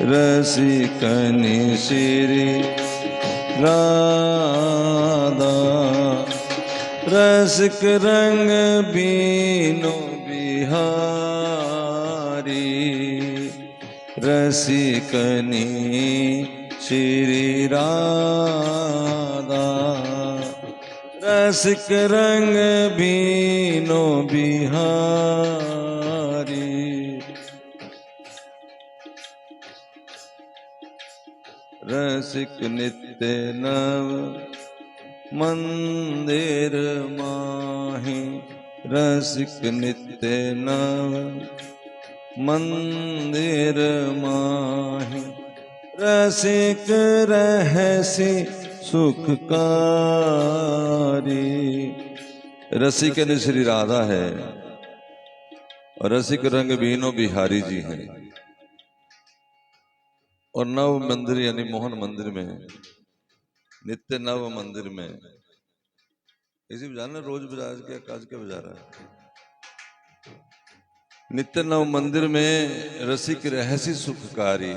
रसिकनि श्री राधा। रसिक रंग बीनो बिहारी, रसिकनि श्री राधा। रसिक रंग बीनो बिहारी। रसिक नित्य नव मंदिर माहि, रसिक नित्य नव मंदिर माहि। रसिक रहसि सुखकारी। रसिक ने श्री राधा है और रसिक रंग बीनो बिहारी जी हैं। और नव मंदिर यानी मोहन मंदिर में, नित्य नव मंदिर में, इसी बजाना रोज बजा के काज के बजा रहा है। नित्य नव मंदिर में रसिक रहस्य सुखकारी,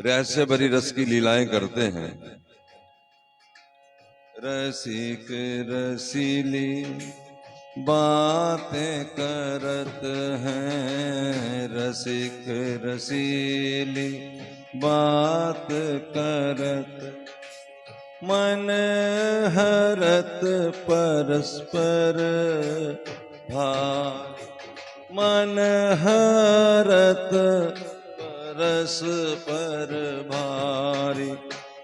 रहस्य भरी रस की लीलाएं करते हैं। रसिक रसीली बातें करत हैं, रसिक रसीली बात करत। मन हरत परस्पर भार, मन हरत परस्पर भारी।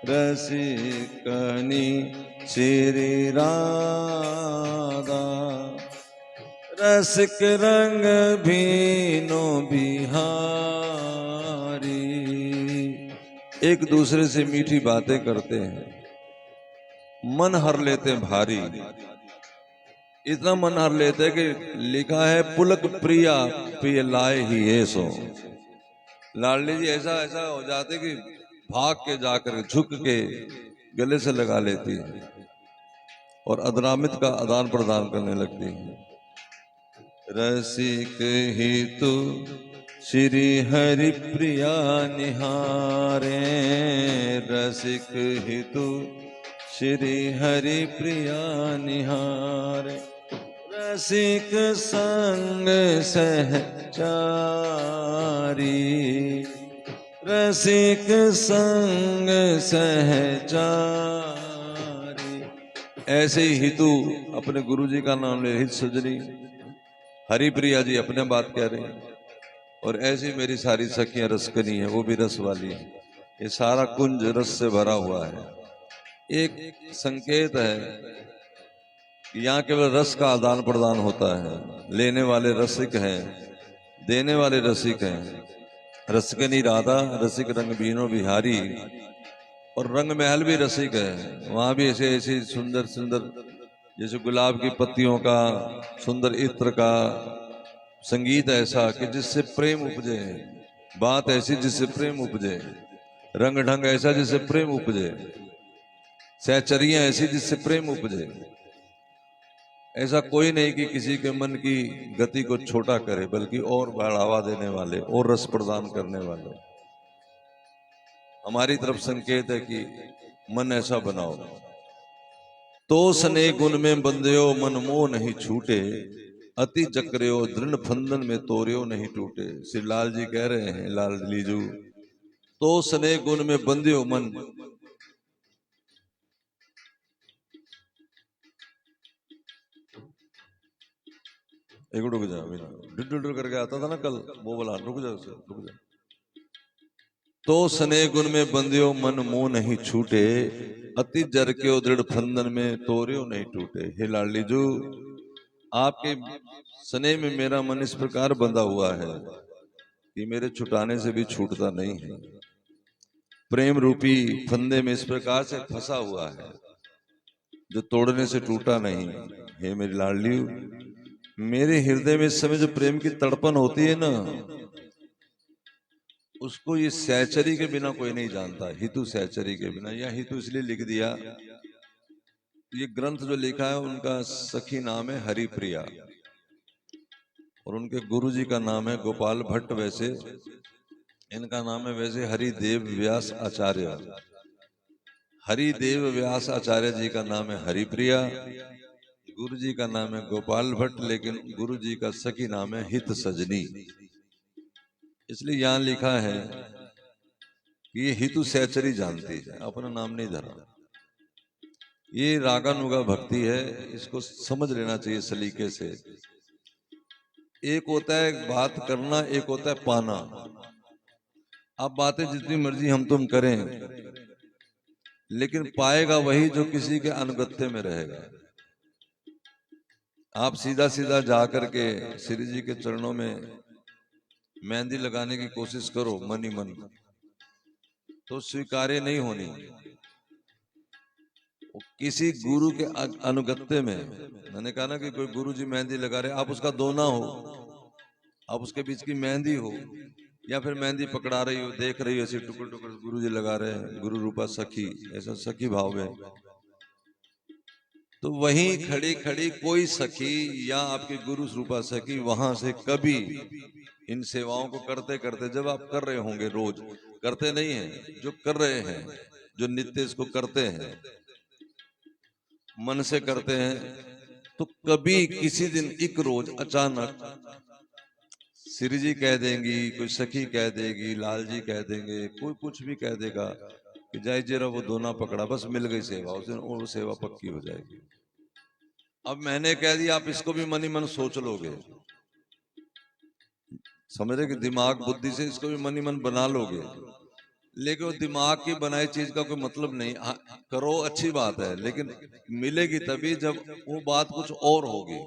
रसिकनि श्री राधा। रसिक रंग भीनो बिहारी। एक दूसरे से मीठी बातें करते हैं, मन हर लेते भारी। इतना मन हर लेते कि लिखा है पुलक प्रिया प्रिय लाए ही ये सो। लाडली जी ऐसा ऐसा हो जाते कि भाग के जाकर झुक के गले से लगा लेती है और अदरामित का आदान प्रदान करने लगती है। रसिक हितु श्री हरि प्रिया निहारे, रसिक हितु श्री हरि प्रिया निहारे। रसिक संग सहचारी, रसिक संग सहचारी। ऐसे ही हितु अपने गुरु जी का नाम ले, हित सजनी हरिप्रिया जी अपने बात कह रहे हैं। और ऐसी मेरी सारी सखियां रसकनी है, वो भी रस वाली है। ये सारा कुंज रस से भरा हुआ है। एक संकेत है कि यहाँ केवल रस का आदान प्रदान होता है। लेने वाले रसिक हैं, देने वाले रसिक हैं। रसिकनी राधा, रसिक रंग बीनो बिहारी। और रंग महल भी रसिक है, वहां भी ऐसे ऐसे सुंदर सुंदर, जैसे गुलाब की पत्तियों का, सुंदर इत्र का संगीत ऐसा कि जिससे प्रेम उपजे, बात ऐसी जिससे प्रेम उपजे, रंग ढंग ऐसा जिससे प्रेम उपजे, सहचरियां ऐसी जिससे प्रेम उपजे। ऐसा कोई नहीं कि किसी के मन की गति को छोटा करे, बल्कि और बढ़ावा देने वाले और रस प्रदान करने वाले। हमारी तरफ संकेत है कि मन ऐसा बनाओ। तो सने गुण में बंध्यो मन मोह नहीं छूटे, अति चक्रियो दृढ़ फंदन में तोरियो नहीं टूटे। श्री लाल जी कह रहे हैं, लाल लीजू, तो सने गुण में बंध्यो मन। एक रुक जा, डुड करके आता था ना कल, वो बोला रुक जा, रुक जा। तो सने गुण में बंध्यो मन मोह नहीं छूटे, अति जर के दृढ़ फंदन में तोरियो नहीं टूटे। हे लाडली जू, आपके सने में मेरा मन इस प्रकार बंधा हुआ है कि मेरे छुटाने से भी छूटता नहीं है। प्रेम रूपी फंदे में इस प्रकार से फंसा हुआ है जो तोड़ने से टूटा नहीं। हे मेरी लाडली, मेरे हृदय में इस समय जो प्रेम की तड़पन होती है ना, उसको ये सहचरी के बिना कोई नहीं जानता। हितु सहचरी के बिना, या हितु इसलिए लिख दिया, ये ग्रंथ जो लिखा है उनका सखी नाम है हरिप्रिया। और उनके गुरुजी का नाम है गोपाल भट्ट। वैसे इनका नाम है वैसे हरिदेव व्यास आचार्य। हरिदेव व्यास आचार्य जी का नाम है हरिप्रिया, गुरु जी का नाम है गोपाल भट्ट, लेकिन गुरु जी का सखी नाम है हित सजनी। इसलिए यहां लिखा है कि ये हितु सहचरी जानती है, अपना नाम नहीं धरा। ये रागानुगा भक्ति है, इसको समझ लेना चाहिए सलीके से। एक होता है बात करना, एक होता है पाना। आप बातें जितनी मर्जी हम तुम करें, लेकिन पाएगा वही जो किसी के अनुगत्य में रहेगा। आप सीधा सीधा जा करके श्री जी के चरणों में मेहंदी लगाने की कोशिश करो मन ही मन, तो स्वीकार्य नहीं होनी। किसी गुरु के अनुगत्य में, मैंने कहा ना कि कोई गुरु जी मेहंदी लगा रहे, आप उसका दोना हो, आप उसके बीच की मेहंदी हो, या फिर मेहंदी पकड़ा रही हो, देख रही हो ऐसे टुकड़ टुकड़ गुरु जी लगा रहे हैं, गुरु रूपा सखी, ऐसा सखी भाव में, तो वहीं खड़ी खड़ी कोई सखी या आपके गुरु रूपा सखी वहां से कभी इन सेवाओं को करते करते, जब आप कर रहे होंगे, रोज करते नहीं है, जो कर रहे हैं, जो नित्य इसको करते हैं, मन से करते हैं, तो कभी किसी दिन एक रोज अचानक श्री जी कह देंगी, कोई सखी कह देगी, लाल जी कह देंगे, कोई कुछ भी कह देगा कि जय जरा वो दोना पकड़ा, बस मिल गई सेवा, उस दिन वो सेवा पक्की हो जाएगी। अब मैंने कह दिया, आप इसको भी मन ही मन सोच लोगे, समझ रहे कि दिमाग बुद्धि से इसको भी मन ही मन बना लोगे, लेकिन वो दिमाग की बनाई चीज का कोई मतलब नहीं। करो अच्छी बात है, लेकिन मिलेगी तभी जब वो बात कुछ और होगी।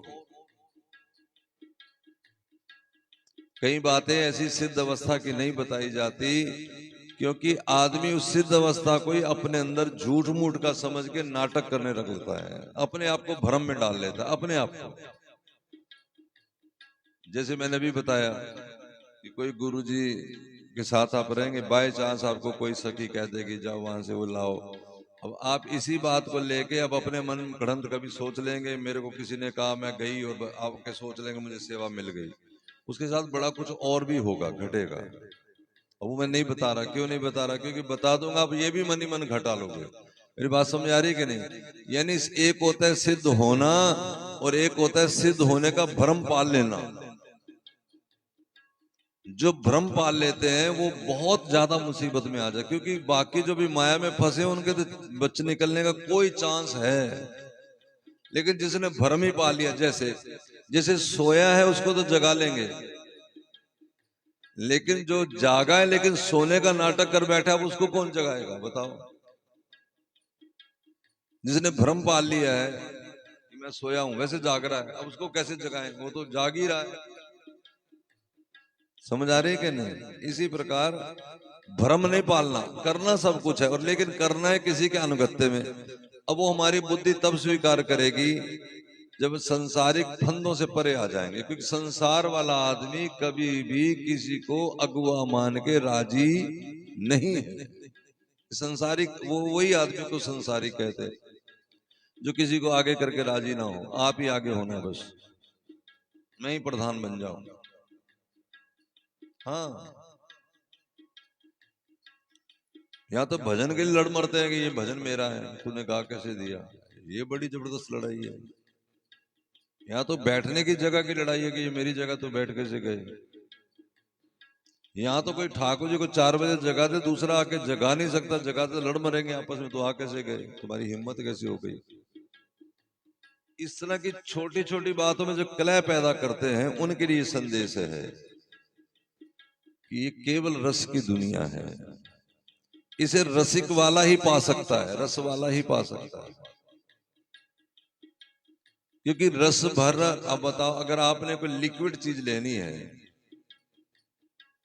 कई बातें ऐसी सिद्ध अवस्था की नहीं बताई जाती, क्योंकि आदमी उस सिद्ध अवस्था को ही अपने अंदर झूठ मूठ का समझ के नाटक करने लगता है, अपने आप को भ्रम में डाल लेता है, अपने आप को। जैसे मैंने भी बताया कि कोई गुरुजी के साथ आप रहेंगे, बाय चांस आपको कोई सखी कह देगी जाओ वहां से वो लाओ, अब आप इसी बात को लेके अब अपने मन गढ़ंत कभी सोच लेंगे, मेरे को किसी ने कहा, मैं गई, और आपके सोच लेंगे मुझे सेवा मिल गई, उसके साथ बड़ा कुछ और भी होगा, घटेगा। अब वो मैं नहीं बता रहा, क्यों नहीं बता रहा, क्योंकि बता दूंगा आप ये भी मन ही मन घटा लोगे। मेरी बात समझ आ रही कि नहीं? यानी एक होता है सिद्ध होना, और एक होता है सिद्ध होने का भ्रम पाल लेना। जो भ्रम पाल लेते हैं वो बहुत ज्यादा मुसीबत में आ जाए, क्योंकि बाकी जो भी माया में फंसे उनके तो बच निकलने का कोई चांस है, लेकिन जिसने भ्रम ही पाल लिया, जैसे सोया है उसको तो जगा लेंगे, लेकिन जो जागा है लेकिन सोने का नाटक कर बैठा है, उसको कौन जगाएगा बताओ? जिसने भ्रम पाल लिया है कि मैं सोया हूं, वैसे जाग रहा है, अब उसको कैसे जगाएं? वो तो जाग ही रहा है। समझ आ रही है कि नहीं? इसी प्रकार भ्रम नहीं पालना, करना सब कुछ है, और लेकिन करना है किसी के अनुगत्य में। अब वो हमारी बुद्धि तब स्वीकार करेगी जब संसारिक फंदों से परे आ जाएंगे, क्योंकि संसार वाला आदमी कभी भी किसी को अगुआ मान के राजी नहीं है। संसारिक वो वही आदमी को संसारिक कहते हैं जो किसी को आगे करके राजी ना हो। आप ही आगे होना, बस मैं ही प्रधान बन जाऊं। हाँ, यहाँ तो भजन के लिए लड़ मरते हैं कि ये भजन मेरा है, तूने गा कैसे दिया, ये बड़ी जबरदस्त लड़ाई है। यहाँ तो बैठने की जगह की लड़ाई है कि ये मेरी जगह तो बैठ कैसे गए। यहाँ तो कोई ठाकुर जी को 4 बजे जगा दे, दूसरा आके जगा नहीं सकता, जगा दे लड़ मरेंगे आपस में, तो आ कैसे गए, तुम्हारी हिम्मत कैसे हो गई। इस तरह की छोटी छोटी बातों में जो कलह पैदा करते हैं, उनके लिए संदेश है कि ये केवल रस की दुनिया है, इसे रसिक वाला ही पा सकता है, रस वाला ही पा सकता है। क्योंकि रस भर, अब बताओ अगर आपने कोई लिक्विड चीज लेनी है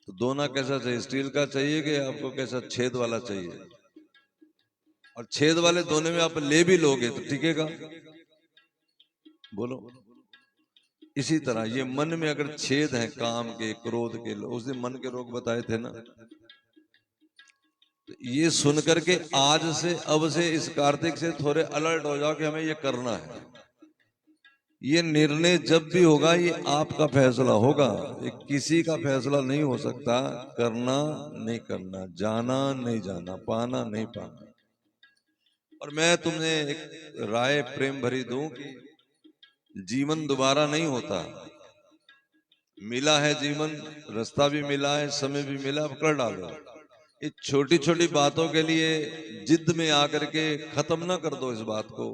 तो दोना कैसा चाहिए, स्टील का चाहिए कि आपको कैसा छेद वाला चाहिए? और छेद वाले दोने में आप ले भी लोगे तो टिकेगा? बोलो। इसी तरह ये मन में अगर छेद है, काम के, क्रोध के, उस दिन मन के रोग बताए थे ना, तो ये सुन करके आज से, अब से, इस कार्तिक से थोड़े अलर्ट हो जाओ कि हमें ये करना है। ये निर्णय जब भी होगा ये आपका फैसला होगा, ये किसी का फैसला नहीं हो सकता। करना नहीं करना, जाना नहीं जाना, पाना नहीं पाना। और मैं तुम्हें एक राय प्रेम भरी दूं कि जीवन दोबारा नहीं होता। मिला है जीवन, रास्ता भी मिला है, समय भी मिला, अब कर डालो। ये छोटी छोटी बातों के लिए जिद में आकर के खत्म ना कर दो इस बात को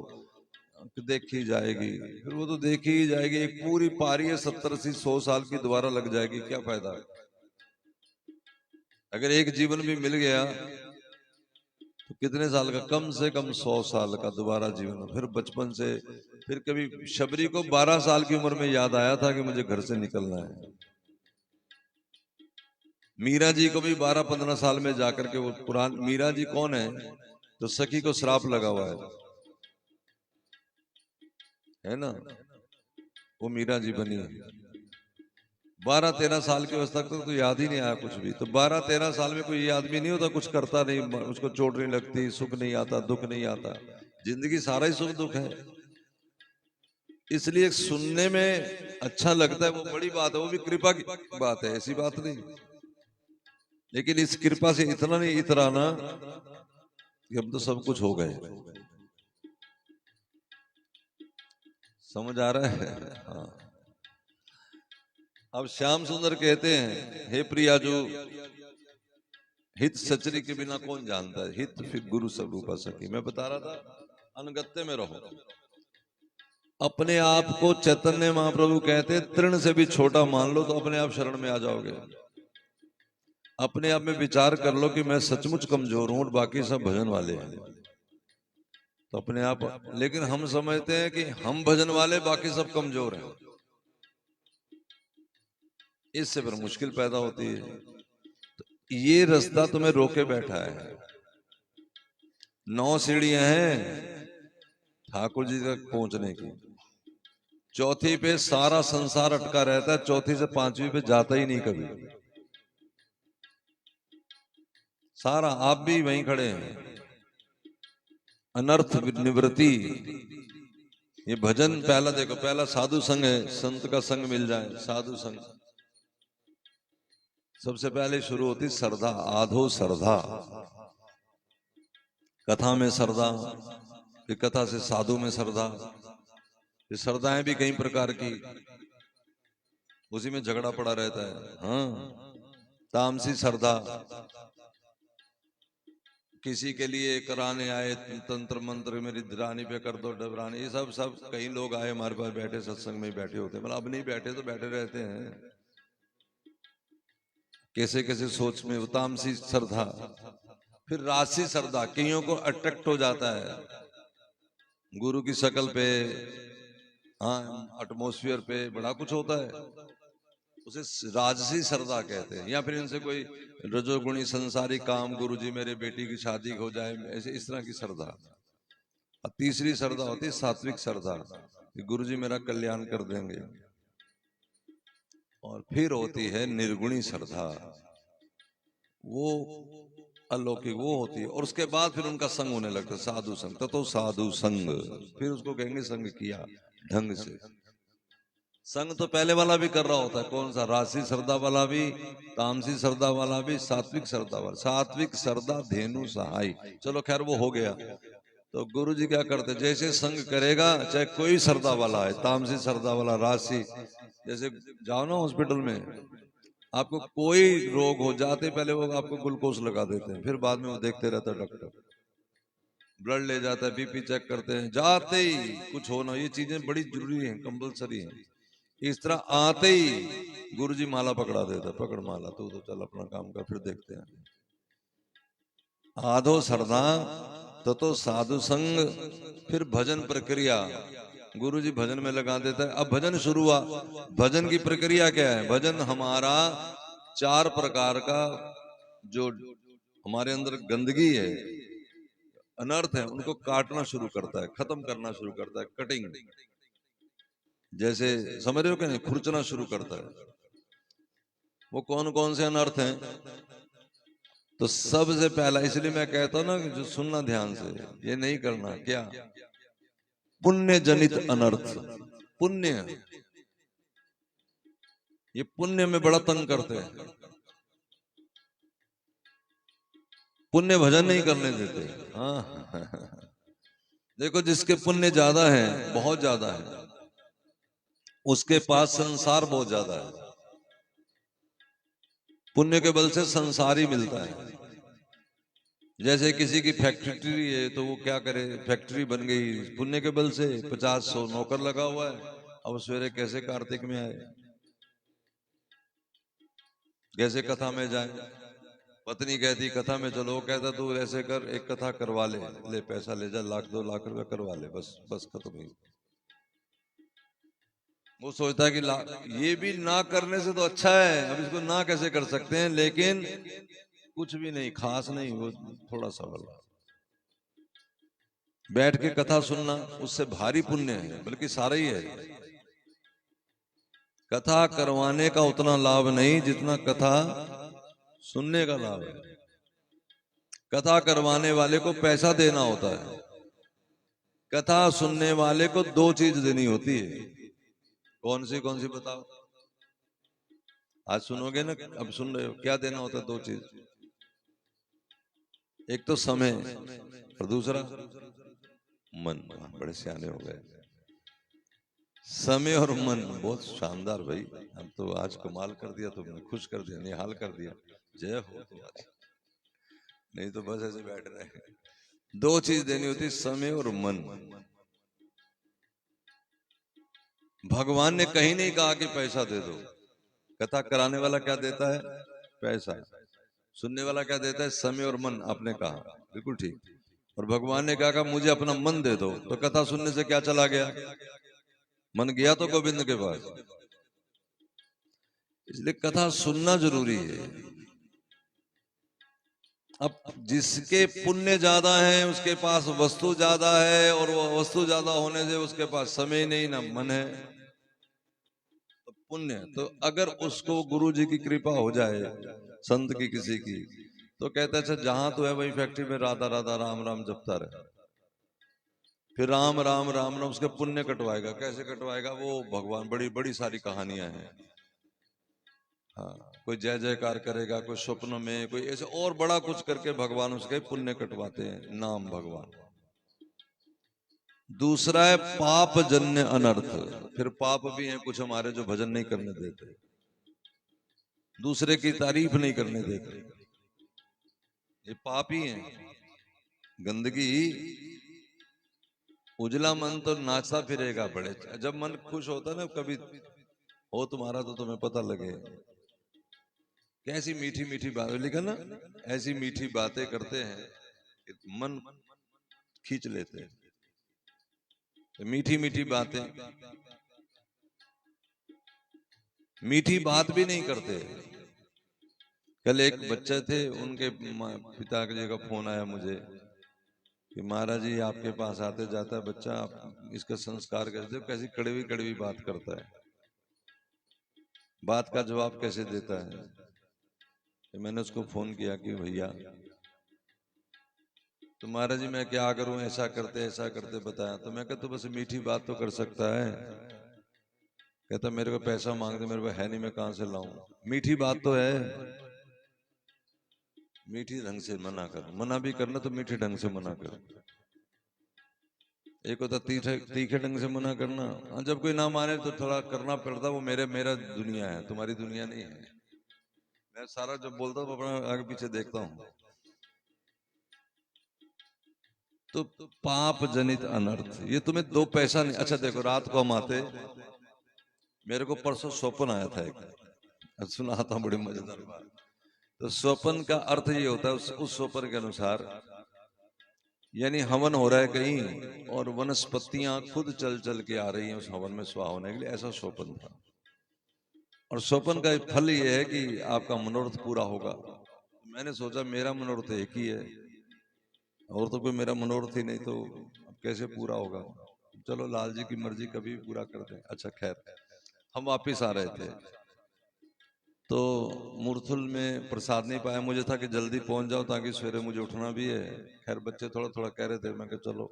कि देखी जाएगी, फिर वो तो देखी ही जाएगी। एक पूरी पारी है 70 80 100 साल की, दोबारा लग जाएगी, क्या फायदा। अगर एक जीवन भी मिल गया तो कितने साल का, कम से कम 100 साल का दोबारा जीवन। फिर बचपन से, फिर कभी शबरी को 12 साल की उम्र में याद आया था कि मुझे घर से निकलना है। मीरा जी को भी 12 15 साल में जाकर के, वो पुरान मीरा जी कौन है, तो सखी को श्राप लगा हुआ है ना, वो मीरा जी बनी। 12 13 साल की अवस्था तक तो याद ही नहीं आया कुछ भी। तो 12 13 साल में कोई आदमी नहीं होता, कुछ करता नहीं, उसको चोट नहीं लगती, सुख नहीं आता, दुख नहीं आता। जिंदगी सारा ही सुख दुख है। इसलिए सुनने में अच्छा लगता है, वो बड़ी बात है, वो भी कृपा की बात है, ऐसी बात नहीं। लेकिन इस कृपा से इतना नहीं इतराना कि हम तो सब कुछ हो गए। समझ आ रहा है? हाँ। अब श्याम सुंदर कहते हैं, हे प्रिया जो हित सचरी के बिना कौन जानता है, हित फिर गुरु स्वरूपा सखी। मैं बता रहा था, अनगत्य में रहो। अपने आप को चैतन्य महाप्रभु कहते हैं तृण से भी छोटा मान लो तो अपने आप शरण में आ जाओगे। अपने आप में विचार कर लो कि मैं सचमुच कमजोर हूं और बाकी सब भजन वाले हैं, तो अपने आप। लेकिन हम समझते हैं कि हम भजन वाले, बाकी सब कमजोर हैं। इससे फिर मुश्किल पैदा होती है। तो ये रास्ता तुम्हें रोके बैठा है। 9 सीढ़ियां हैं ठाकुर जी तक पहुंचने की। चौथी पे सारा संसार अटका रहता है, चौथी से 5वीं पे जाता ही नहीं कभी सारा। आप भी वहीं खड़े हैं। अनर्थ निवृत्ति, ये भजन पहला देखो, पहला साधु संग है, संत का संग मिल जाए, साधु संग। सबसे पहले शुरू होती श्रद्धा, आधो श्रद्धा, कथा में श्रद्धा, फिर कथा से साधु में श्रद्धा। ये श्रद्धाएं भी कई प्रकार की, उसी में झगड़ा पड़ा रहता है। हाँ, तामसी श्रद्धा, किसी के लिए कराने आए तंत्र मंत्र, मेरी रानी पे कर दो डबरानी, ये सब सब कई लोग आए हमारे पास, बैठे सत्संग में बैठे होते, मतलब अब नहीं बैठे तो बैठे रहते हैं, कैसे कैसे सोच में। तामसी श्रद्धा। फिर राशि श्रद्धा, कईयों को अट्रैक्ट हो जाता है गुरु की शक्ल पे, हाँ, एटमोस्फियर पे, बड़ा कुछ होता है, उसे राजसी श्रद्धा कहते हैं। या फिर इनसे कोई रजोगुणी संसारी काम, गुरुजी मेरे बेटी की शादी हो जाए, ऐसे इस तरह की श्रद्धा। और तीसरी श्रद्धा होती है सात्विक श्रद्धा, कि गुरुजी मेरा कल्याण कर देंगे। और फिर होती है निर्गुणी श्रद्धा, वो अलौकिक वो होती है। और उसके बाद फिर उनका संग होने लगता है, साधु संग। तो साधु संग, फिर उसको कहेंगे संग किया ढंग से। संग तो पहले वाला भी कर रहा होता है, कौन सा, राशि श्रद्धा वाला भी, तामसी श्रद्धा वाला भी, सात्विक श्रद्धा वाला। सात्विक श्रद्धा धेनु सहाय, चलो खैर वो हो गया। तो गुरु जी क्या करते, जैसे संग करेगा, चाहे कोई श्रद्धा वाला है, तामसी श्रद्धा वाला, राशि। जैसे जाओ ना हॉस्पिटल में, आपको कोई रोग हो जाते पहले वो आपको ग्लूकोज लगा देते हैं, फिर बाद में वो देखते रहता है डॉक्टर, ब्लड ले जाता है, बीपी चेक करते हैं, जाते ही कुछ होना। ये चीजें बड़ी जरूरी हैं, कंपलसरी हैं। इस तरह आते ही गुरुजी माला पकड़ा देता, पकड़ माला, तू तो चल अपना काम कर, फिर देखते हैं। आधो श्रद्धा, तो साधु संग, फिर भजन प्रक्रिया, गुरुजी भजन में लगा देता है। अब भजन शुरू हुआ, भजन की प्रक्रिया क्या है? भजन हमारा 4 प्रकार का, जो हमारे अंदर गंदगी है, अनर्थ है, उनको काटना शुरू करता है, खत्म करना शुरू करता है, कटिंग। जैसे समझ रहे हो कि नहीं, खुरचना शुरू करता है। वो कौन कौन से अनर्थ हैं? तो सबसे पहला, इसलिए मैं कहता हूं ना कि जो सुनना ध्यान से, ये नहीं करना क्या, पुण्य जनित अनर्थ। पुण्य, ये पुण्य में बड़ा तंग करते हैं, पुण्य भजन नहीं करने देते। हाँ देखो, जिसके पुण्य ज्यादा है, बहुत ज्यादा है, उसके पास संसार बहुत ज्यादा है। पुण्य के बल से संसार ही मिलता है। जैसे किसी की फैक्ट्री है तो वो क्या करे, फैक्ट्री बन गई पुण्य के बल से, 50-100 नौकर लगा हुआ है। अब सवेरे कैसे कार्तिक में आए, कैसे कथा में जाए, पत्नी कहती कथा में चलो, कहता तू ऐसे कर, एक कथा करवा ले, ले पैसा ले जा, 1-2 लाख रुपए करवा ले, बस बस खत्म ही। वो सोचता है कि ये भी ना करने से तो अच्छा है, अब इसको ना कैसे कर सकते हैं, लेकिन कुछ भी नहीं, खास नहीं, वो थोड़ा सा वाला बैठ के कथा सुनना, उससे भारी पुण्य है, बल्कि सारा ही है। कथा करवाने का उतना लाभ नहीं जितना कथा सुनने का लाभ है। कथा करवाने वाले को पैसा देना होता है, कथा सुनने वाले को 2 चीज देनी होती है। कौन सी बताओ, आज सुनोगे ना, अब सुन रहे हो, क्या देना होता है? 2 चीज, एक तो समय और दूसरा मन। बड़े सियाने हो गए, समय और मन, बहुत शानदार भाई, हम तो आज कमाल कर दिया, तुमने खुश कर दिया, निहाल कर दिया, जय हो तुम्हारी। नहीं तो बस ऐसे बैठ रहे। 2 चीज देनी होती, समय और मन। भगवान ने कहीं नहीं कहा कि पैसा दे दो। कथा कराने वाला क्या देता है? पैसा। सुनने वाला क्या देता है? समय और मन। आपने कहा बिल्कुल ठीक। और भगवान ने क्या कहा? मुझे अपना मन दे दो। तो कथा सुनने से क्या चला गया? मन गया तो गोविंद के पास। इसलिए कथा सुनना जरूरी है। अब जिसके पुण्य ज्यादा है उसके पास वस्तु ज्यादा है, और वो वस्तु ज्यादा होने से उसके पास समय नहीं ना मन है, तो पुण्य। तो अगर उसको गुरु जी की कृपा हो जाए, संत की किसी की, तो कहते अच्छा जहां तो है वही फैक्ट्री में राधा राधा राम राम जपता रहे, फिर राम राम राम राम, उसके पुण्य कटवाएगा। कैसे कटवाएगा? वो भगवान, बड़ी बड़ी सारी कहानियां हैं। हाँ, कोई जय जयकार करेगा, कोई स्वप्न में, कोई ऐसे और बड़ा कुछ करके भगवान उसके पुण्य कटवाते हैं, नाम भगवान। दूसरा है पाप जन्य अनर्थ। फिर पाप भी हैं कुछ हमारे जो भजन नहीं करने देते, दूसरे की तारीफ नहीं करने देते, ये पाप ही हैं। गंदगी, उजला मन तो नाचता फिरेगा बड़े। जब मन खुश होता है ना, कभी हो तुम्हारा तो तुम्हें पता लगे, कैसी मीठी मीठी बात लिखा ना, ऐसी मीठी बातें करते हैं कि मन खींच लेते हैं। तो मीठी मीठी बातें, मीठी बात भी नहीं करते। कल एक बच्चे थे, उनके पिता जी का फोन आया मुझे कि महाराज जी आपके पास आते जाता है बच्चा, आप इसका संस्कार कैसे दो? कैसी कड़वी कड़वी बात करता है, बात का जवाब कैसे देता है। तो मैंने उसको फोन किया कि भैया, तो महाराज जी मैं क्या करूं, ऐसा करते बताया। तो मैं कहता तो बस मीठी बात तो कर सकता है। कहता मेरे को पैसा मांगते, मेरे को है नहीं, मैं कहां से लाऊं? मीठी बात तो है, मीठी ढंग से मना कर, मना भी करना तो मीठे ढंग से मना कर। एक होता तीखे ढंग से मना करना। जब कोई ना माने तो थोड़ा करना पड़ता, वो मेरा दुनिया है, तुम्हारी दुनिया नहीं है। मैं सारा जब बोलता हूँ अपना आगे पीछे देखता हूँ। तो पाप जनित अनर्थ, ये तुम्हें 2 पैसा नहीं। अच्छा देखो, रात को हम आते, मेरे को परसों स्वप्न आया था एक, सुना था, बड़ी मजेदार बात। तो स्वप्न का अर्थ ये होता है, उस स्वप्न के अनुसार, यानी हवन हो रहा है कहीं और वनस्पतियां खुद चल चल के आ रही हैं उस हवन में स्वाहा होने के लिए, ऐसा स्वप्न था। और स्वप्न का फल ये है कि आपका मनोरथ पूरा होगा। मैंने सोचा मेरा मनोरथ एक ही है, और तो कोई मेरा मनोरथ ही नहीं, तो अब कैसे पूरा होगा? चलो लाल जी की मर्जी, कभी भी पूरा कर दें। अच्छा खैर, हम वापिस आ रहे थे, तो मुरथुल में प्रसाद नहीं पाया। मुझे था कि जल्दी पहुंच जाओ ताकि सवेरे मुझे उठना भी है। खैर बच्चे थोड़ा थोड़ा कह रहे थे, मैं कहा चलो।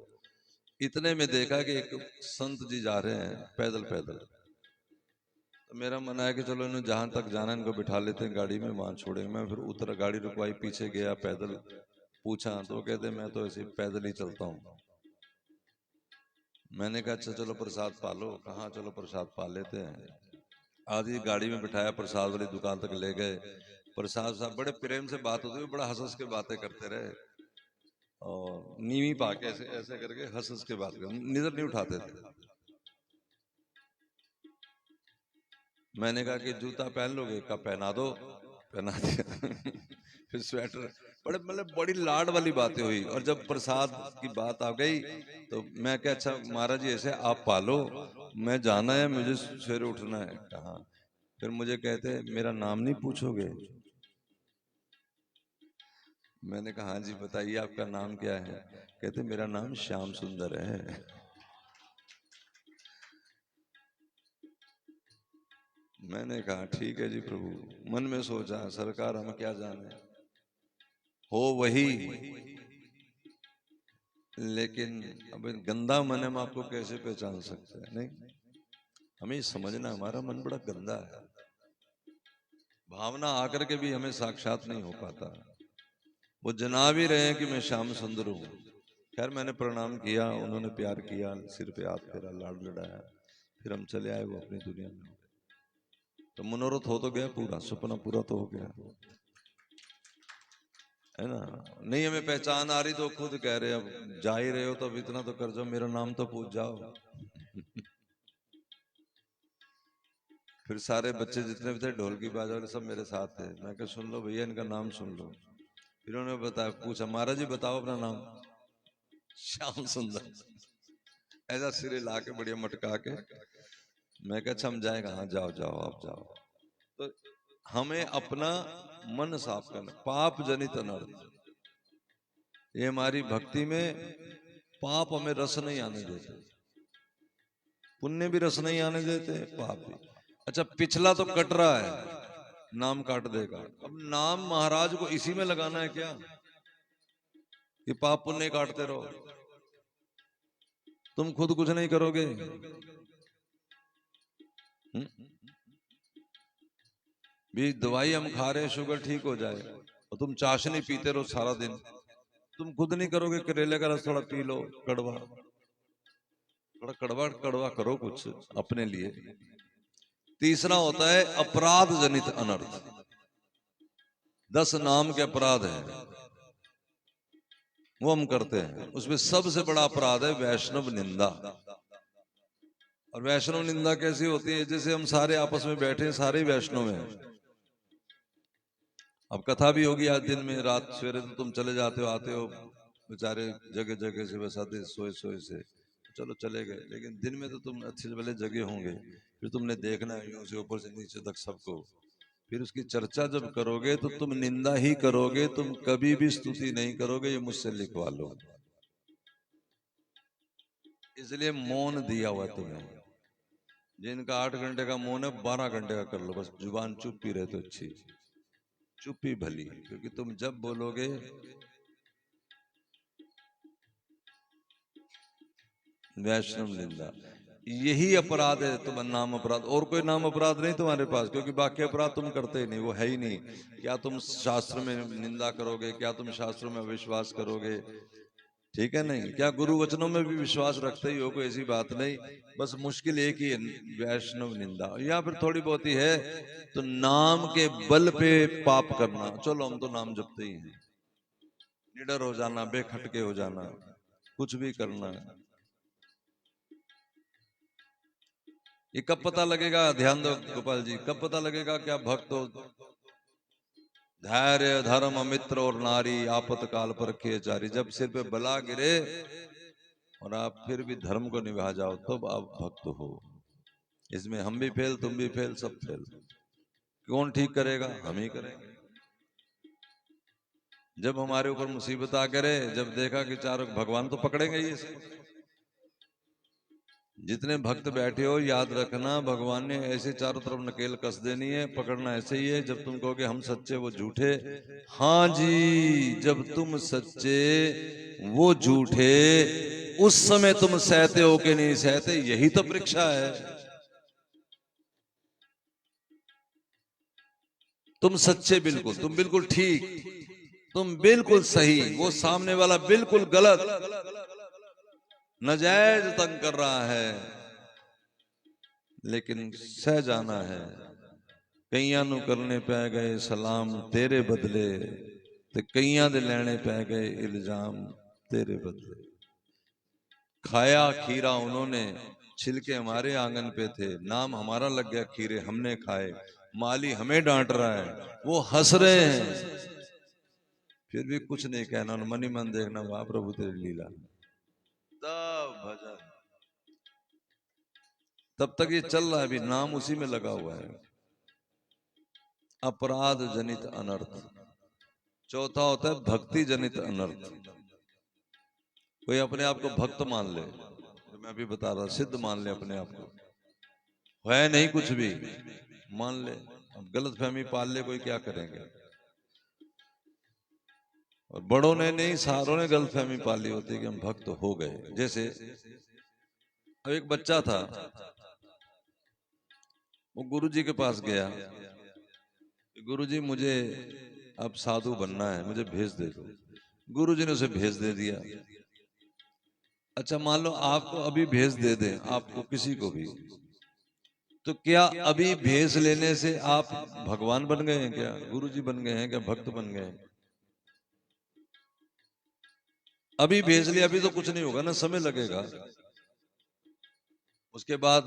इतने में देखा कि एक संत जी जा रहे हैं पैदल पैदल। तो मेरा मन आया कि चलो इन्हें जहां तक जाना है इनको बिठा लेते हैं गाड़ी में, वहां छोड़ेंगे। मैं फिर उतर, गाड़ी रुकवाई, पीछे गया पैदल, पूछा तो वो कहते मैं तो ऐसे पैदल ही चलता हूँ। मैंने कहा अच्छा चलो प्रसाद पा लो। कहाँ, चलो प्रसाद पा लेते हैं। आधी गाड़ी में बिठाया, प्रसाद वाली दुकान तक ले गए। प्रसाद साहब बड़े प्रेम से बात होती हुई बड़ा हंस हंस के बातें करते रहे, और नीवी पाके ऐसे ऐसे करके हंस हंस के बात कर, नजर नहीं उठाते थे। मैंने कहा कि जूता पहन लोगे? कहा पहना दो। पहना दिया। फिर स्वेटर, बड़े मतलब बड़ी लाड वाली बातें हुई। और जब प्रसाद की बात आ गई तो मैं क्या, अच्छा महाराज जी ऐसे आप पालो, मैं जाना है, मुझे सवेरे उठना है। कहा, फिर मुझे कहते मेरा नाम नहीं पूछोगे? मैंने कहा हाँ जी बताइए आपका नाम क्या है? कहते मेरा नाम श्याम सुंदर है। मैंने कहा ठीक है जी प्रभु। मन में सोचा सरकार हम क्या जाने, हो वही, लेकिन अब गंदा मन हम आपको कैसे पहचान सकते हैं? नहीं, हमें समझना हमारा मन बड़ा गंदा है, भावना आकर के भी हमें साक्षात नहीं हो पाता। वो जना भी रहे हैं कि मैं श्याम सुंदर हूँ। खैर मैंने प्रणाम किया, उन्होंने प्यार किया, सिर पे हाथ फेरा, लाड लड़ाया, फिर हम चले आए वो अपनी दुनिया में। तो मनोरथ हो तो गया पूरा, सपना पूरा तो हो गया, है ना। नहीं हमें पहचान आ रही तो खुद कह रहे अब जा ही रहे हो तो अब इतना तो कर जाओ, मेरा नाम तो पूछ जाओ। फिर सारे बच्चे जितने भी थे ढोलकी बाजा वाले सब मेरे साथ थे। मैं कहा सुन लो भैया इनका नाम सुन लो। फिर उन्होंने बताया, पूछा महाराज जी बताओ अपना नाम। श्याम सुंदर। ऐसा सिरे ला के बढ़िया मटका के। मैं कहा अच्छा हम जाएगा? हाँ जाओ जाओ आप जाओ। तो हमें अपना मन साफ करना, पाप जनित अनर्थ, ये हमारी भक्ति में पाप हमें रस नहीं आने देते, पुण्य भी रस नहीं आने देते, पाप भी। अच्छा पिछला तो कट रहा है, नाम काट देगा। अब नाम महाराज को इसी में लगाना है क्या कि पाप पुण्य काटते रहो? तुम खुद कुछ नहीं करोगे। भी दवाई हम खा रहे हैं शुगर ठीक हो जाए, और तुम चाशनी पीते रहो सारा दिन, तुम खुद नहीं करोगे करेले का रस थोड़ा पी लो, कड़वा, थोड़ा कड़वा कड़वा करो कुछ अपने लिए। तीसरा होता है अपराध जनित अनर्थ। 10 नाम के अपराध हैं वो हम करते हैं, उसमें सबसे बड़ा अपराध है वैष्णव निंदा। और वैष्णव निंदा कैसी होती है? जैसे हम सारे आपस में बैठे हैं, सारे वैष्णव हैं, अब कथा भी होगी आज दिन में, रात सवेरे तो तुम चले जाते हो आते हो, बेचारे जगह जगह से बस आते सोए सोए से, चलो चले गए, लेकिन दिन में तो तुम अच्छे भले जगह होंगे, फिर तुमने देखना है यूं से ऊपर से नीचे तक सबको। फिर उसकी चर्चा जब करोगे तो तुम निंदा ही करोगे, तुम कभी भी स्तुति नहीं करोगे, ये मुझसे लिखवा लो। इसलिए मौन दिया हुआ तुम्हें। जिनका 8 घंटे का मौन है 12 घंटे का कर लो, बस जुबान चुप ही रहे तो अच्छी, चुप ही भली, क्योंकि तुम जब बोलोगे वैष्णव निंदा, यही अपराध है तुम्हारा, नाम अपराध, और कोई नाम अपराध नहीं तुम्हारे पास, क्योंकि बाकी अपराध तुम करते ही नहीं, वो है ही नहीं। क्या तुम शास्त्र में निंदा करोगे? क्या तुम शास्त्रों में विश्वास करोगे? ठीक है नहीं। क्या गुरु वचनों में भी विश्वास रखते ही हो? कोई ऐसी बात नहीं। बस मुश्किल एक ही है, वैष्णव निंदा, या फिर थोड़ी बहुत ही है तो नाम के बल पे पाप करना। चलो हम तो नाम जपते ही हैं, निडर हो जाना, बेखटके हो जाना, कुछ भी करना। ये कब पता लगेगा? ध्यान दो गोपाल जी, कब पता लगेगा क्या भक्त हो? धैर्य धर्म मित्र और नारी आपतकाल पर किए जारी। जब सिर पे बला गिरे और आप फिर भी धर्म को निभा जाओ, तब आप भक्त हो। इसमें हम भी फेल, तुम भी फेल, सब फेल। कौन ठीक करेगा? हम ही करेंगे। जब हमारे ऊपर मुसीबत आ करे, जब देखा कि चारों, भगवान तो पकड़ेंगे ही इसको। जितने भक्त बैठे हो याद रखना, भगवान ने ऐसे चारों तरफ नकेल कस देनी है, पकड़ना ऐसे ही है। जब तुम कहोगे हम सच्चे वो झूठे, हाँ जी, जब तुम सच्चे वो झूठे, उस समय तुम सहते हो कि नहीं सहते, यही तो परीक्षा है। तुम सच्चे बिल्कुल, तुम बिल्कुल ठीक, तुम बिल्कुल सही, वो सामने वाला बिल्कुल गलत, नाजायज तंग कर रहा है, लेकिन सह जाना है। कईयां नू करने पै गए सलाम तेरे बदले, ते कईयां दे लेने पै गए इल्जाम तेरे बदले। खाया खीरा उन्होंने, छिलके हमारे आंगन पे थे, नाम हमारा लग गया खीरे हमने खाए, माली हमें डांट रहा है, वो हंस रहे हैं, फिर भी कुछ नहीं कहना, मन ही मन देखना, वाह प्रभु तेरी लीला। तब भजन, तब तक ये चल रहा है, अभी नाम उसी में लगा हुआ है। अपराध जनित अनर्थ, चौथा होता है भक्ति जनित अनर्थ। कोई अपने आप को भक्त मान ले, तो मैं अभी बता रहा, सिद्ध मान ले अपने आप को, है नहीं कुछ भी मान ले, अब गलत फहमी पाल ले, कोई क्या करेंगे। और बड़ों ने नहीं, सारों ने गलत फहमी पाली होती है कि हम भक्त हो गए। जैसे अब एक बच्चा था, वो गुरुजी के पास गया, गुरुजी मुझे अब साधु बनना है, मुझे भेज दे दो। गुरुजी ने उसे भेज दे दिया। अच्छा मान लो आपको अभी भेज दे दें, आपको किसी को भी, तो क्या अभी भेज लेने से आप भगवान बन गए हैं क्या, गुरुजी बन गए हैं क्या, भक्त बन गए हैं? अभी भेज लिया, अभी तो कुछ नहीं होगा ना, समय लगेगा। उसके बाद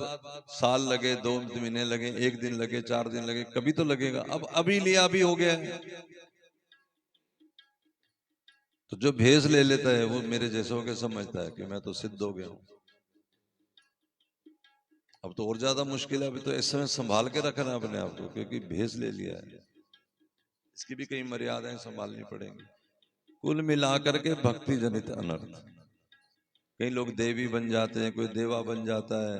साल लगे, 2 महीने लगे, 1 दिन लगे, 4 दिन लगे, कभी तो लगेगा। अब अभी लिया अभी हो गया है। तो जो भेज ले लेता है वो मेरे जैसों के समझता है कि मैं तो सिद्ध हो गया हूं। अब तो और ज्यादा मुश्किल है, अभी तो इस समय संभाल के रखना अपने आप को, क्योंकि भेज ले लिया है, इसकी भी कई मर्यादाएं संभालनी पड़ेंगी। कुल मिलाकर के भक्ति जनित अनर्थ। कई लोग देवी बन जाते हैं, कोई देवा बन जाता है,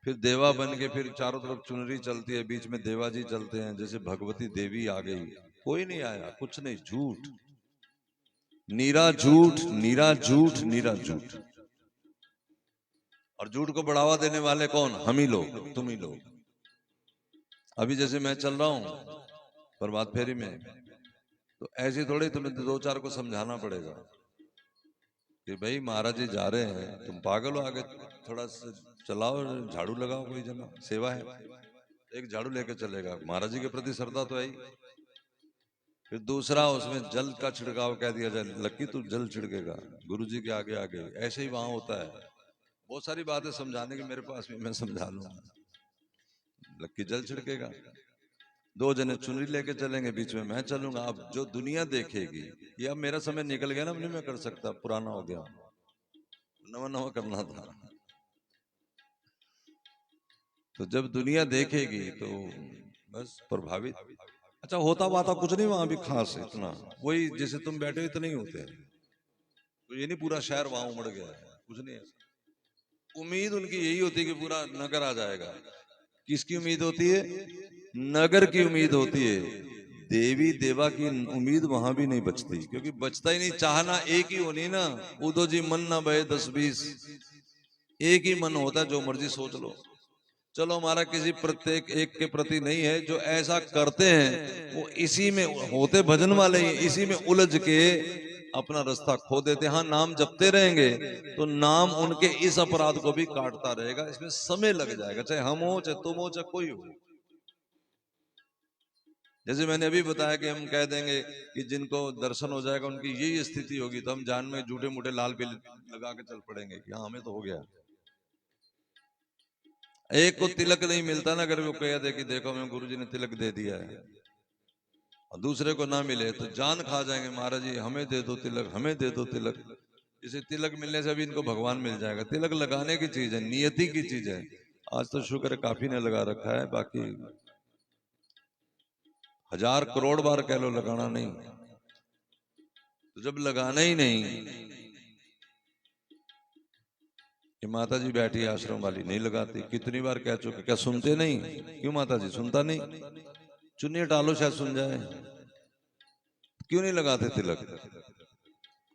फिर देवा बन के फिर चारों तरफ चुनरी चलती है, बीच में देवा जी चलते हैं, जैसे भगवती देवी आ गई। कोई नहीं आया, कुछ नहीं, झूठ, नीरा झूठ, नीरा झूठ, नीरा झूठ। और झूठ को बढ़ावा देने वाले कौन? हम ही लोग, तुम ही लोग। अभी जैसे मैं चल रहा हूं प्रभात फेरी में, तो ऐसे थोड़े तुम्हें 2-4 को समझाना पड़ेगा कि भाई महाराज जी जा रहे हैं, तुम पागल हो, आगे थोड़ा सा चलाओ, झाड़ू लगाओ, कोई जना सेवा है। एक झाड़ू लेके चलेगा, महाराज जी के प्रति श्रद्धा तो है ही। फिर दूसरा, उसमें जल का छिड़काव कह दिया जाए, लक्की तू जल छिड़केगा गुरु जी के आगे आगे, ऐसे ही वहां होता है। बहुत सारी बातें समझाने की मेरे पास भी, मैं समझा लूंगा। लक्की जल छिड़केगा, 2 जने चुनरी लेके चलेंगे, बीच में मैं चलूंगा। अब जो दुनिया देखेगी, ये अब मेरा समय निकल गया ना, अब नहीं मैं कर सकता, पुराना हो गया, नवा नवा करना था। तो जब दुनिया देखेगी तो बस प्रभावित। अच्छा होता बाता कुछ नहीं वहां भी खास इतना, वही जैसे तुम बैठे हो इतने ही होते हैं, तो ये नहीं पूरा शहर वहां उमड़ गया है, कुछ नहीं है। उम्मीद उनकी यही होती है कि पूरा नगर आ जाएगा। किसकी उम्मीद होती है? नगर की उम्मीद होती है। देवी देवा की उम्मीद वहां भी नहीं बचती, क्योंकि बचता ही नहीं। चाहना एक ही होनी ना, उदो जी मन ना बहे 10-20, एक ही मन होता है, जो मर्जी सोच लो। चलो हमारा किसी प्रत्येक एक के प्रति नहीं है, जो ऐसा करते हैं वो इसी में होते भजन वाले ही, इसी में उलझ के अपना रास्ता खो देते हैं। हाँ नाम जपते रहेंगे तो नाम उनके इस अपराध को भी काटता रहेगा, इसमें समय लग जाएगा, चाहे हम हो, चाहे तुम हो, चाहे कोई हो। जैसे मैंने अभी बताया कि हम कह देंगे कि जिनको दर्शन हो जाएगा उनकी यही स्थिति होगी, तो हम जान में झूठे मूठे लाल पीले लगा के चल पड़ेंगे कि हाँ हमें तो हो गया। एक को तिलक नहीं मिलता ना, अगर वो कह दे कि देखो हमें गुरुजी ने तिलक दे दिया है, और दूसरे को ना मिले तो जान खा जाएंगे, महाराज जी हमें दे दो तिलक, हमें दे दो तिलक। इसे तिलक मिलने से भी इनको भगवान मिल जाएगा। तिलक लगाने की चीज है, नियति की चीज है। आज तो शुक्र है काफी ने लगा रखा है, बाकी 1000 करोड़ बार कह लो लगाना नहीं। तो जब लगाना ही नहीं, कि माता जी बैठी आश्रम वाली नहीं लगाती, कितनी बार कह चुके, क्या सुनते नहीं? क्यों माता जी सुनता नहीं? चुन्नी टालो शायद सुन जाए, क्यों नहीं लगाते तिलक?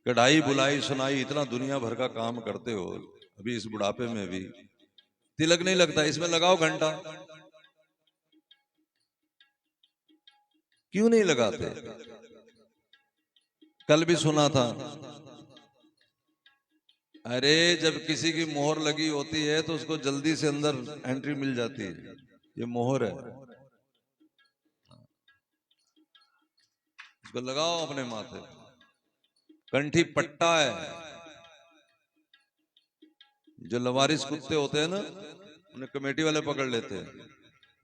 कढ़ाई बुलाई सुनाई इतना दुनिया भर का काम करते हो, अभी इस बुढ़ापे में भी तिलक नहीं लगता, इसमें लगाओ घंटा। क्यों नहीं लगाते? कल भी सुना था, अरे जब किसी की मोहर लगी होती है तो उसको जल्दी से अंदर एंट्री मिल जाती है, ये मोहर है, इसको लगाओ अपने माथे। कंठी पट्टा है, जो लवारिस कुत्ते होते हैं ना, उन्हें कमेटी वाले पकड़ लेते हैं,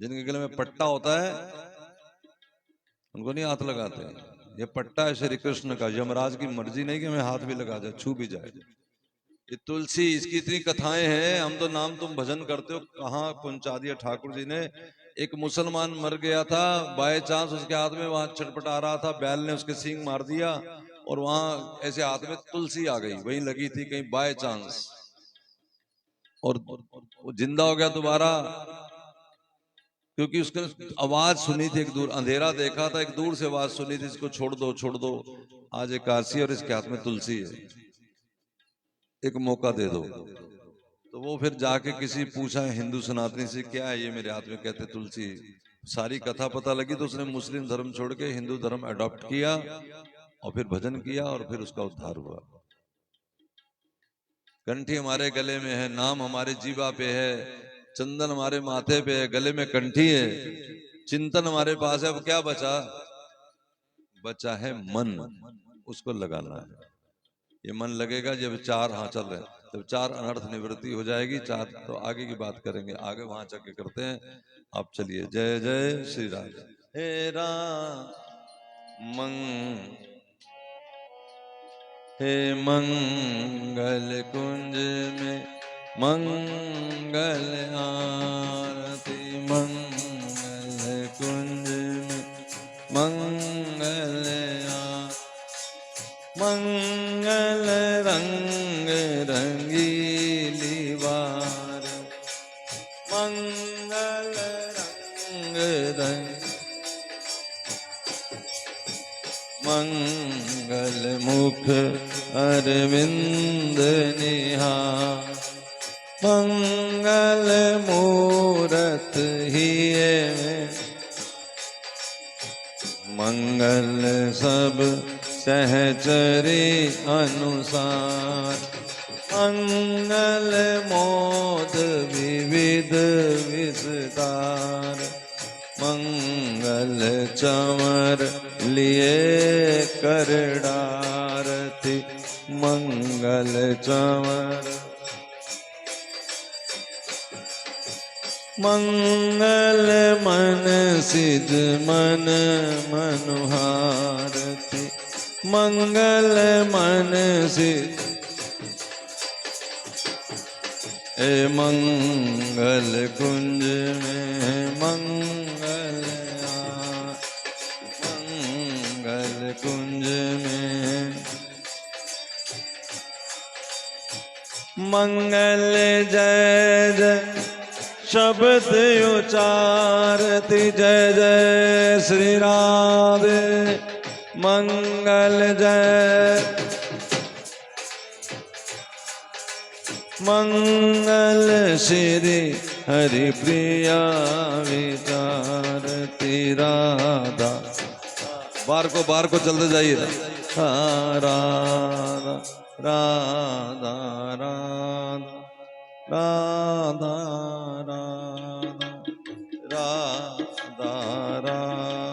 जिनके गले में पट्टा होता है उनको नहीं हाथ लगाते। ये पट्टा है श्री कृष्ण का, यमराज की मर्जी नहीं कि हमें हाथ भी लगा जाए, छू भी जाए। ये तुलसी, इसकी इतनी कथाएं हैं, हम तो नाम तुम भजन करते हो, कहाँ पहुंचा दिया ठाकुर जी ने। एक मुसलमान मर गया था, बाय चांस उसके हाथ में वहां छटपटा रहा था, बैल ने उसके सींग मार दिया और वहां ऐसे हाथ में तुलसी आ गई, वहीं लगी थी कहीं बाय चांस, और वो जिंदा हो गया दोबारा, क्योंकि उसने आवाज सुनी थी एक दूर, अंधेरा देखा था, एक दूर से आवाज सुनी थी, इसको छोड़ दो छोड़ दो, आज एकादशी और इसके हाथ में तुलसी है, एक मौका दे दो। तो वो फिर जाके किसी पूछा हिंदू सनातनी से, क्या है ये मेरे हाथ में, कहते तुलसी। सारी कथा पता लगी तो उसने मुस्लिम धर्म छोड़ के हिंदू धर्म अडॉप्ट किया और फिर भजन किया और फिर उसका उद्धार हुआ। कंठी हमारे गले में है, नाम हमारे जीवा पे है, चंदन हमारे माथे पे है, गले में कंठी है, चिंतन हमारे पास है। अब क्या बचा? बचा है मन, उसको लगाना है। ये मन लगेगा जब चार, हाँ चल रहे, जब चार अनर्थ निवृत्ति हो जाएगी, चार तो आगे की बात करेंगे, आगे वहां चल के करते हैं। आप चलिए, जय जय श्री राम। हे राम हे मंगल कुंज में मंगल आरती, मंगल कुंज में मंगल मंगल रंग रंगीली वार, मंगल रंग रंग मंगल मुख अरविंद निहार, मंगल मूरत ही मंगल सब सहचरी अनुसार, मंगल मोद विविध विस्तार, मंगल चमर लिए कर डारती, मंगल चमर मंगल मन सिद्ध मन मनुहारती, मंगल मन सिद्ध ए मंगल कुंज में मंगल मंगल कुंज में मंगल जय जय शब्द उचारती, जय जय श्री राधे मंगल जय मंगल श्री हरि प्रिया विचारती, राधा बार को चलते जाइए, राधा राधा राधा राधा राधा राधा राधा